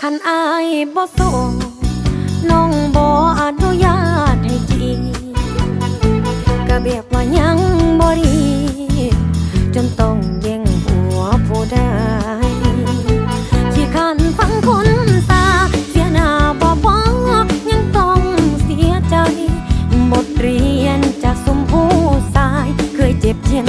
คันอายบ่โสดน้องบ่อนุญาตให้จีก็แบบว่ายังบ่ดีจนต้องแย่งผัวผู้ใดขี้คันฟังคนตาเสียหน้าบ่พอยังต้องเสียใจบทเรียนจากสมผู้สายเคยเจ็บเจียน